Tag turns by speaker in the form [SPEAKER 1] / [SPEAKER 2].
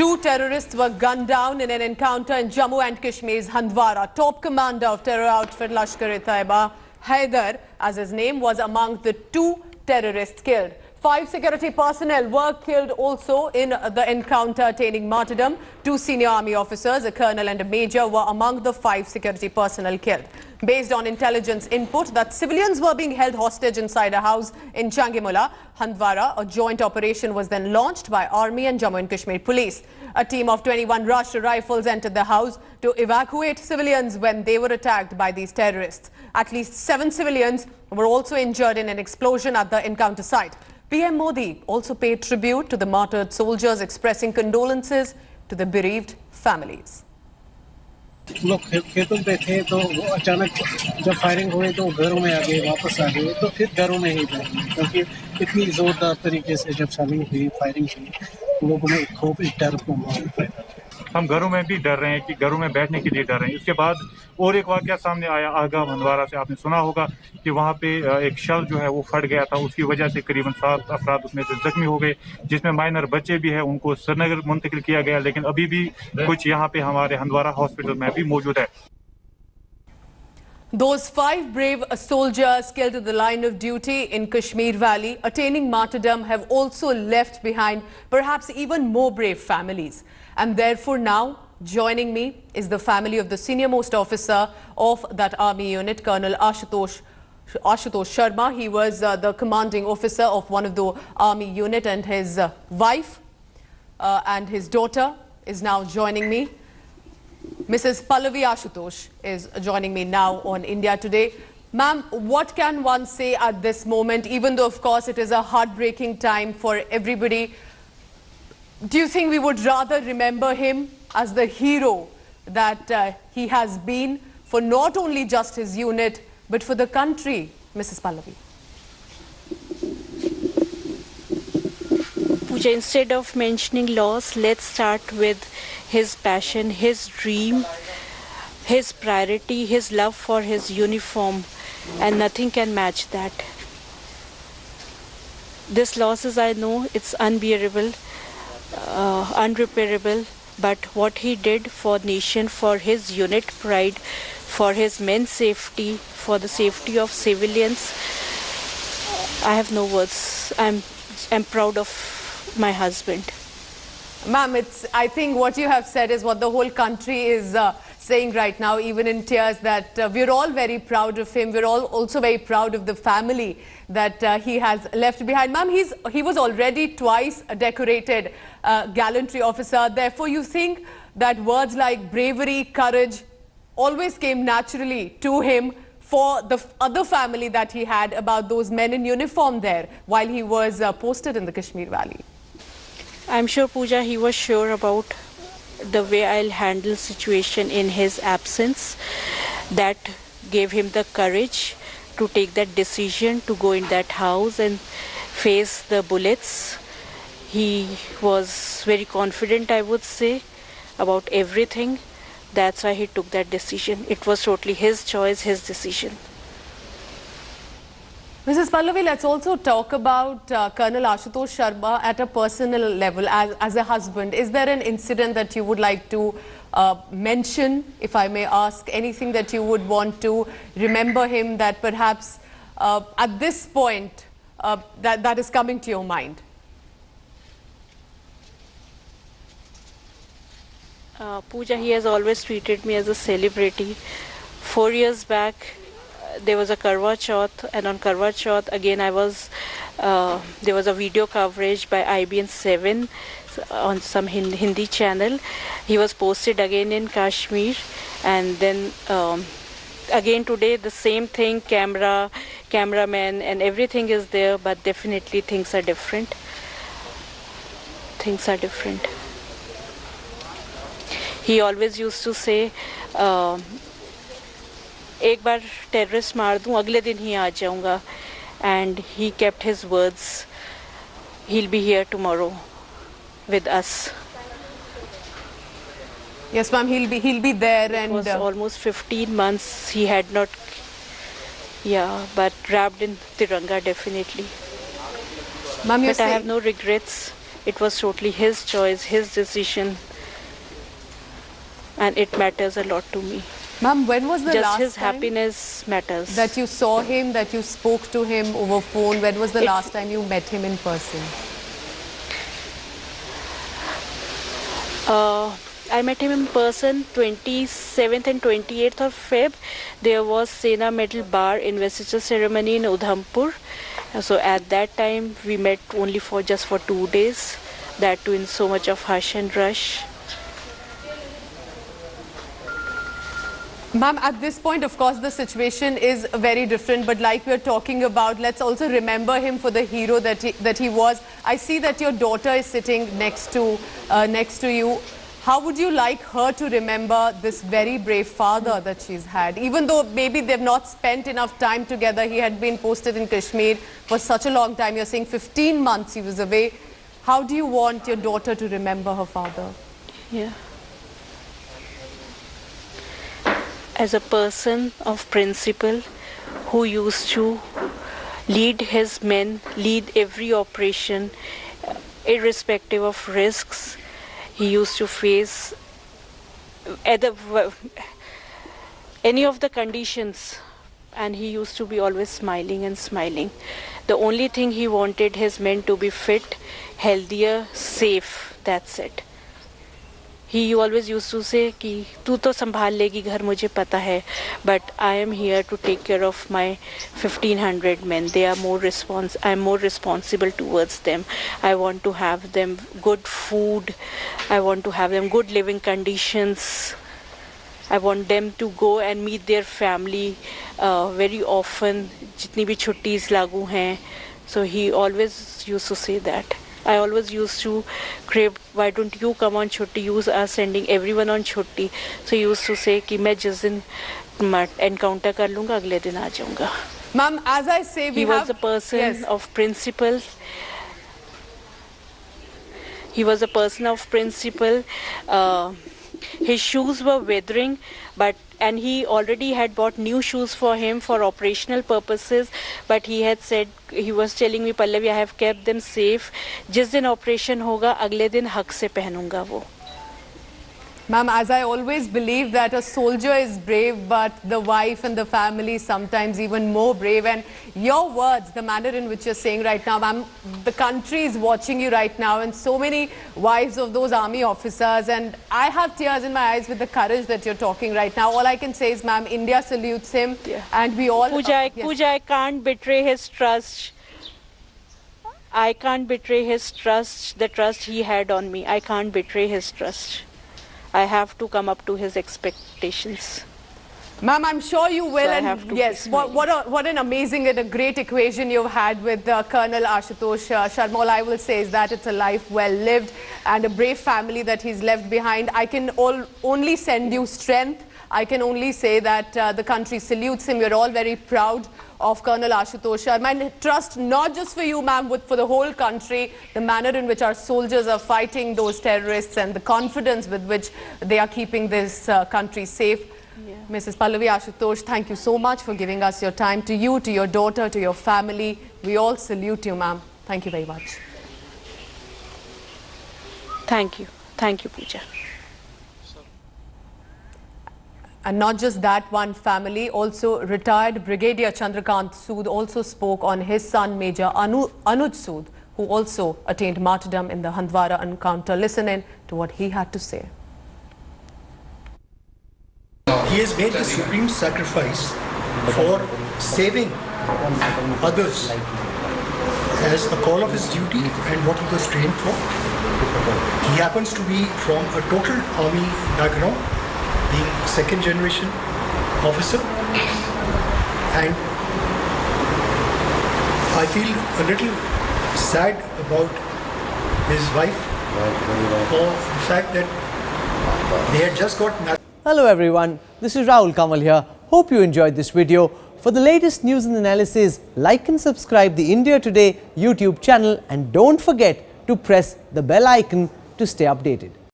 [SPEAKER 1] Two terrorists were gunned down in an encounter in Jammu and Kashmir's Handwara. Top commander of terror outfit Lashkar-e-Taiba, Haider, as his name, was among the two terrorists killed. 5 security personnel were killed also in the encounter, attaining martyrdom. 2 senior army officers, a colonel and a major, were among the 5 security personnel killed. Based on intelligence input that civilians were being held hostage inside a house in Changimulla, Handwara, a joint operation was then launched by Army and Jammu and Kashmir Police. A team of 21 Rashtra Rifles entered the house to evacuate civilians when they were attacked by these terrorists. At least 7 civilians were also injured in an explosion at the encounter site. PM Modi also paid tribute to the martyred soldiers, expressing condolences to the bereaved families.
[SPEAKER 2] लोग खेतों पे थे तो अचानक जब firing हुई तो घरों में आ गए, वापस आ गए, तो फिर घरों में ही बैठ गए क्योंकि इतनी जोरदार तरीके से जब फायरिंग हुई लोगों में खौफ, इस डर को पैदा।
[SPEAKER 3] हम घरों में भी डर रहे हैं कि घरों में बैठने के लिए डर रहे हैं। उसके बाद और एक वाकया सामने आया आगा हंदवारा से, आपने सुना होगा कि वहाँ पे एक शव जो है वो फट गया था। उसकी वजह से करीबन 7 अफराद उसमें से जख्मी हो गए, जिसमें माइनर बच्चे भी हैं। उनको श्रीनगर मुंतकिल किया गया, लेकिन अभी भी कुछ यहाँ पे हमारे हंदवारा हॉस्पिटल में भी मौजूद है।
[SPEAKER 1] Those 5 brave soldiers killed in the line of duty in Kashmir Valley, attaining martyrdom, have also left behind perhaps even more brave families. And therefore now, joining me is the family of the senior-most officer of that army unit, Colonel Ashutosh Sharma. He was the commanding officer of one of the army unit, and his wife and his daughter is now joining me. Mrs. Pallavi Ashutosh is joining me now on India Today. Ma'am, what can one say at this moment, even though of course it is a heartbreaking time for everybody? Do you think we would rather remember him as the hero that he has been for not only just his unit but for the country, Mrs. Pallavi?
[SPEAKER 4] Pooja, instead of mentioning loss, let's start with his passion, his dream, his priority, his love for his uniform, and nothing can match that. This loss is, I know, it's unbearable, unrepairable, but what he did for nation, for his unit pride, for his men's safety, for the safety of civilians, I have no words. I'm proud of my husband.
[SPEAKER 1] Ma'am, I think what you have said is what the whole country is saying right now, even in tears, that we're all very proud of him. We're all also very proud of the family that he has left behind. Ma'am, he was already twice a decorated gallantry officer. Therefore, you think that words like bravery, courage always came naturally to him for the other family that he had about those men in uniform there while he was posted in the Kashmir Valley?
[SPEAKER 4] I'm sure, Pooja, he was sure about the way I'll handle situation in his absence. That gave him the courage to take that decision to go in that house and face the bullets. He was very confident, I would say, about everything. That's why he took that decision. It was totally his choice, his decision.
[SPEAKER 1] Mrs. Pallavi, let's also talk about Colonel Ashutosh Sharma at a personal level as a husband. Is there an incident that you would like to mention, if I may ask, anything that you would want to remember him that perhaps at this point that is coming to your mind?
[SPEAKER 4] Pooja, he has always treated me as a celebrity. 4 years back, there was a Karwa Chauth, and on Karwa Chauth again there was a video coverage by IBN 7 on some Hindi channel. He was posted again in Kashmir, and then again today the same thing, cameraman and everything is there, but definitely things are different. Things are different. He always used to say, एक बार terrorist मार दूं, अगले दिन ही आ जाऊंगा, and he kept his words. He'll be here tomorrow with us.
[SPEAKER 1] Yes, ma'am, he'll be there. And
[SPEAKER 4] it was almost 15 months he had not, but wrapped in Tiranga definitely.
[SPEAKER 1] Ma'am,
[SPEAKER 4] but I have no regrets. It was totally his choice, his decision, and it matters a lot to me.
[SPEAKER 1] Ma'am, when was the
[SPEAKER 4] Just
[SPEAKER 1] last
[SPEAKER 4] his
[SPEAKER 1] time
[SPEAKER 4] happiness matters.
[SPEAKER 1] that you saw him, that you spoke to him over phone? When was the last time you met him in person?
[SPEAKER 4] I met him in person 27th and 28th of Feb. There was Sena Medal Bar investiture ceremony in Udhampur. So at that time we met only for just for 2 days. That too in so much of hush and rush.
[SPEAKER 1] Ma'am, at this point, of course, the situation is very different. But like we're talking about, let's also remember him for the hero that he was. I see that your daughter is sitting next to you. How would you like her to remember this very brave father that she's had? Even though maybe they've not spent enough time together, he had been posted in Kashmir for such a long time. You're saying 15 months he was away. How do you want your daughter to remember her father?
[SPEAKER 4] Yeah. As a person of principle who used to lead his men, lead every operation, irrespective of risks, he used to face any of the conditions, and he used to be always smiling and smiling. The only thing he wanted his men to be fit, healthier, safe, that's it. He always used to say कि तू तो संभाल लेगी घर मुझे पता है, but I am here to take care of my 1500 men. They are I am more responsible towards them. I want to have them good food. I want to have them good living conditions. I want them to go and meet their family very often. जितनी भी छुट्टीज लागू हैं. So he always used to say that. I always used to crave, why don't you come on chutti? You are sending everyone on chutti. So he used to say कि मैं जिस दिन encounter कर लूँगा अगले दिन आ जाऊँगा.
[SPEAKER 1] Ma'am, as I say,
[SPEAKER 4] he was a person of principle. He was a person of principle. His shoes were weathering, and he already had bought new shoes for him for operational purposes, but he had said, he was telling me, Pallavi, I have kept them safe. जिस दिन operation होगा अगले दिन हक से पहनूंगा वो.
[SPEAKER 1] Ma'am, as I always believe that a soldier is brave, but the wife and the family sometimes even more brave. And your words, the manner in which you're saying right now, ma'am, the country is watching you right now, and so many wives of those army officers, and I have tears in my eyes with the courage that you're talking right now. All I can say is, ma'am, India salutes him, and we all...
[SPEAKER 4] Pooja, I can't betray his trust. I can't betray his trust, the trust he had on me. I can't betray his trust. I have to come up to his expectations.
[SPEAKER 1] Ma'am, I'm sure you will.
[SPEAKER 4] So
[SPEAKER 1] and yes, what an amazing and a great equation you've had with Colonel Ashutosh Sharma. All I will say is that it's a life well lived and a brave family that he's left behind. I can only send you strength. I can only say that the country salutes him. We're all very proud of Colonel Ashutosh Sharma. And trust not just for you, ma'am, but for the whole country, the manner in which our soldiers are fighting those terrorists and the confidence with which they are keeping this country safe. Yeah. Mrs. Pallavi Ashutosh, thank you so much for giving us your time. To you, to your daughter, to your family, we all salute you, ma'am. Thank you very much.
[SPEAKER 4] Thank you. Thank you, Pooja.
[SPEAKER 1] And not just that one family, also retired Brigadier Chandrakant Sood also spoke on his son Major Anuj Sood, who also attained martyrdom in the Handwara encounter. Listen in to what he had to say.
[SPEAKER 5] He has made the supreme sacrifice for saving others as a call of his duty and what he was trained for. He happens to be from a total army background, being second generation officer, and I feel a little sad about his wife for the fact that they had just got married.
[SPEAKER 6] Hello everyone, this is Rahul Kamal here. Hope you enjoyed this video. For the latest news and analysis, like and subscribe the India Today YouTube channel, and don't forget to press the bell icon to stay updated.